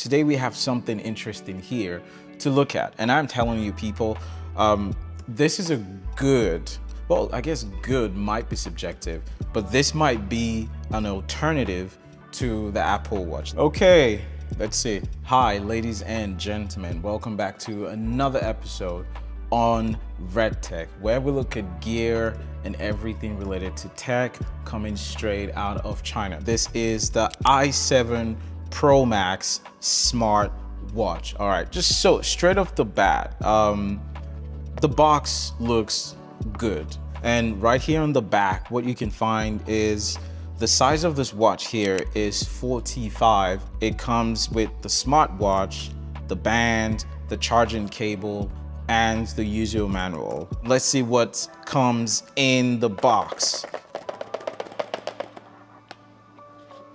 today we have something interesting here to look at. And I'm telling you people, this is a good, well, I guess good might be subjective, but this might be an alternative to the Apple Watch. Okay, let's see. Hi, ladies and gentlemen. Welcome back to another episode on Red Tech, where we look at gear and everything related to tech coming straight out of China. This is the i7 Pro Max Smartwatch. All right, just so straight off the bat, the box looks good. And right here on the back, what you can find is the size of this watch here is 45. It comes with the smartwatch, the band, the charging cable, and the user manual. Let's see what comes in the box.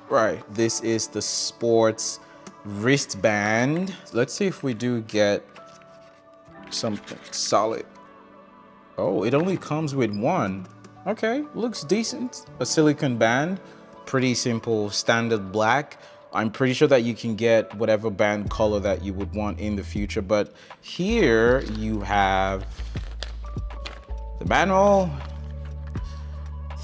Right, this is the sports wristband. Let's see if we do get something solid. Oh, it only comes with one. Okay, looks decent. A silicone band, pretty simple, standard black. I'm pretty sure that you can get whatever band color that you would want in the future, but here you have the manual,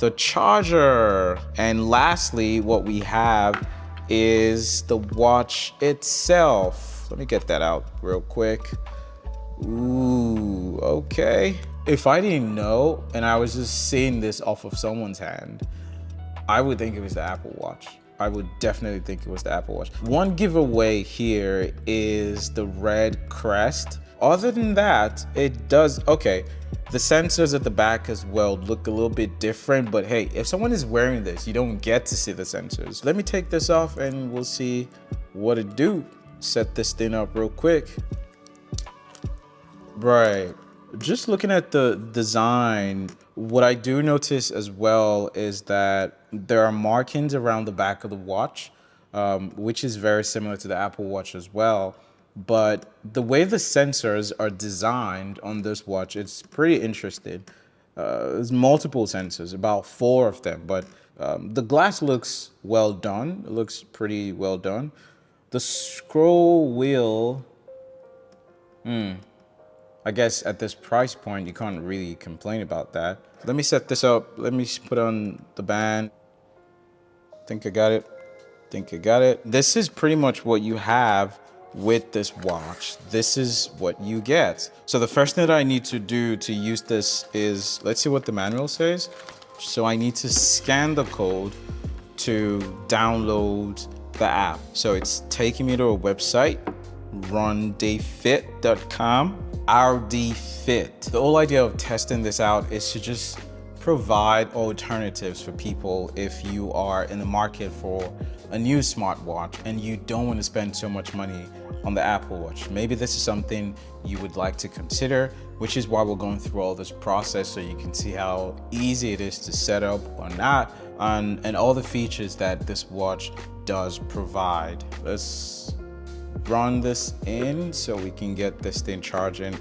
the charger, and lastly, what we have is the watch itself. Let me get that out real quick. Ooh, okay. If I didn't know and I was just seeing this off of someone's hand, I would think it was the Apple Watch. I would definitely think it was the Apple Watch. One giveaway here is the red crest. Other than that, it does, okay, the sensors at the back as well look a little bit different, but hey, if someone is wearing this, you don't get to see the sensors. Let me take this off and we'll see what it do. Set this thing up real quick. Right, just looking at the design, what I do notice as well is that there are markings around the back of the watch, which is very similar to the Apple Watch as well. But the way the sensors are designed on this watch, it's pretty interesting. There's multiple sensors, about 4 of them, but the glass looks well done. It looks pretty well done. The scroll wheel, I guess at this price point, you can't really complain about that. Let me set this up. Let me put on the band. Think I got it. This is pretty much what you have with this watch. This is what you get. So the first thing that I need to do to use this is, let's see what the manual says. So I need to scan the code to download the app. So it's taking me to a website, rundayfit.com. RDFit. The whole idea of testing this out is to just provide alternatives for people if you are in the market for a new smartwatch and you don't want to spend so much money on the Apple Watch. Maybe this is something you would like to consider, which is why we're going through all this process so you can see how easy it is to set up or not, and all the features that this watch does provide. Let's run this in so we can get this thing charging.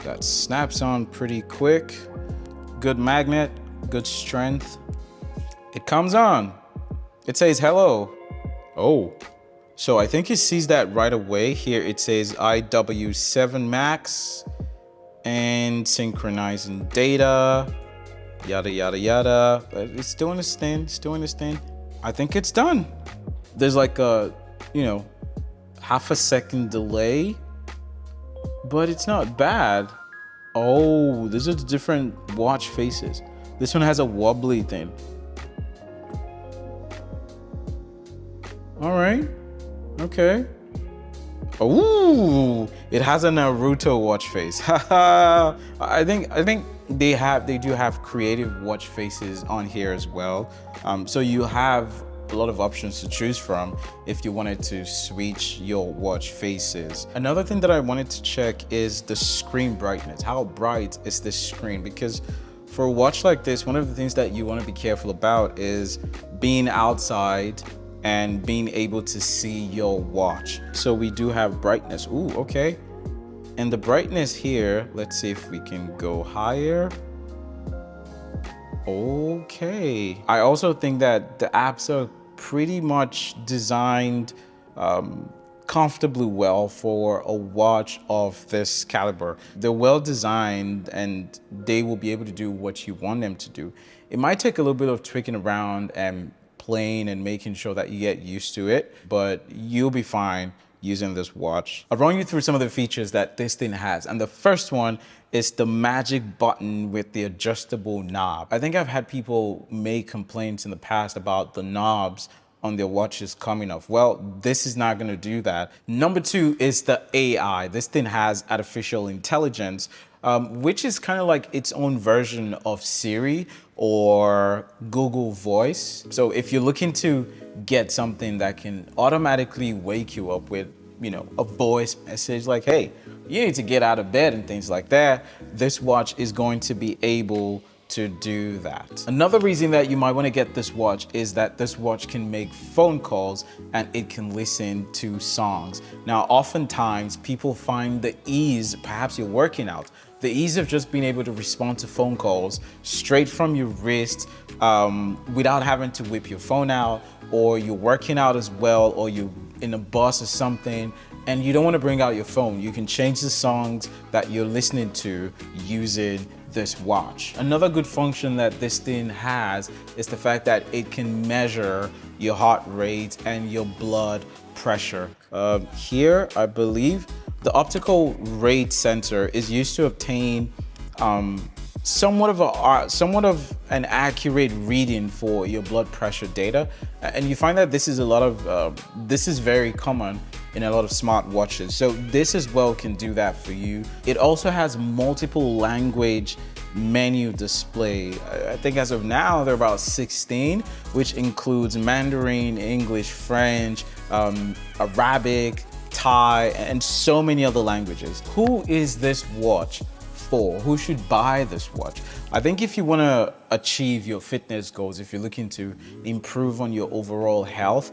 That snaps on pretty quick. Good magnet, good strength. It comes on. It says hello. Oh, so I think it sees that right away. Here it says IW7 Max and synchronizing data, yada, yada, yada. It's doing its thing, I think it's done. There's like a, half a second delay, but it's not bad. Oh, these are the different watch faces. This one has a wobbly thing. All right, okay. Oh, it has a Naruto watch face. I think they do have creative watch faces on here as well. So you have a lot of options to choose from if you wanted to switch your watch faces. Another thing that I wanted to check is the screen brightness. How bright is this screen? Because for a watch like this, one of the things that you want to be careful about is being outside and being able to see your watch. So we do have brightness. Ooh, okay. And the brightness here, let's see if we can go higher. Okay. I also think that the apps are pretty much designed comfortably well for a watch of this caliber. They're well designed and they will be able to do what you want them to do. It might take a little bit of tweaking around and playing and making sure that you get used to it, but you'll be fine using this watch. I'll run you through some of the features that this thing has. And the first one is the magic button with the adjustable knob. I think I've had people make complaints in the past about the knobs on their watches coming off. Well, this is not gonna do that. Number two is the AI. This thing has artificial intelligence, which is kind of like its own version of Siri or Google Voice. So if you're looking to get something that can automatically wake you up with, a voice message like, hey, you need to get out of bed and things like that, this watch is going to be able to do that. Another reason that you might want to get this watch is that this watch can make phone calls and it can listen to songs. Now, oftentimes people find the ease, perhaps you're working out, the ease of just being able to respond to phone calls straight from your wrist without having to whip your phone out, or you're working out as well, or you're in a bus or something and you don't want to bring out your phone. You can change the songs that you're listening to using this watch. Another good function that this thing has is the fact that it can measure your heart rate and your blood pressure. Here, I believe the optical rate sensor is used to obtain somewhat of an accurate reading for your blood pressure data, and you find that this is very common in a lot of smartwatches. So this as well can do that for you. It also has multiple language menu display. I think as of now there are about 16, which includes Mandarin, English, French, Arabic, Thai, and so many other languages. Who is this watch for? Who should buy this watch? I think if you want to achieve your fitness goals, if you're looking to improve on your overall health,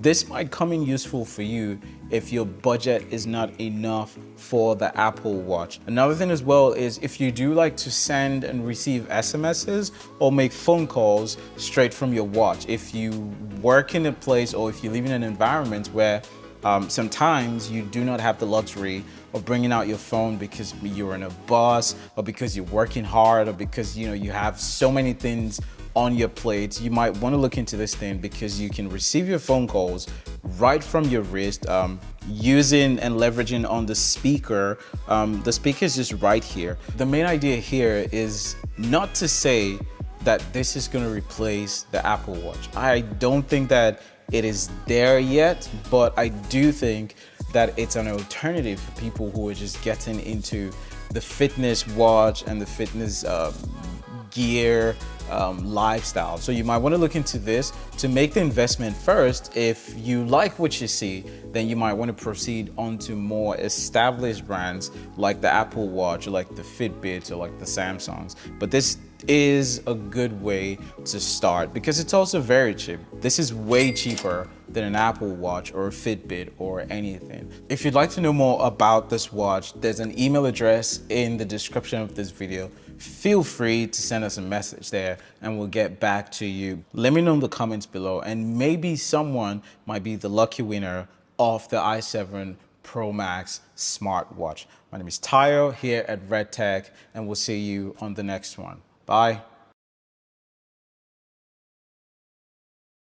this might come in useful for you if your budget is not enough for the Apple Watch. Another thing as well is if you do like to send and receive SMSs or make phone calls straight from your watch. If you work in a place or if you live in an environment where sometimes you do not have the luxury of bringing out your phone because you're in a bus or because you're working hard or because you have so many things on your plate, you might want to look into this thing because you can receive your phone calls right from your wrist using and leveraging on the speaker. The speaker is just right here. The main idea here is not to say that this is going to replace the Apple Watch. I don't think that it is there yet, but I do think that it's an alternative for people who are just getting into the fitness watch and the fitness gear lifestyle. So you might want to look into this to make the investment first. If you like what you see, then you might want to proceed on to more established brands like the Apple Watch or like the Fitbits or like the Samsungs. But this is a good way to start because it's also very cheap. This is way cheaper than an Apple Watch or a Fitbit or anything. If you'd like to know more about this watch, there's an email address in the description of this video. Feel free to send us a message there and we'll get back to you. Let me know in the comments below and maybe someone might be the lucky winner of the i7 Pro Max Smartwatch. My name is Tayo here at Red Tech and we'll see you on the next one. Bye.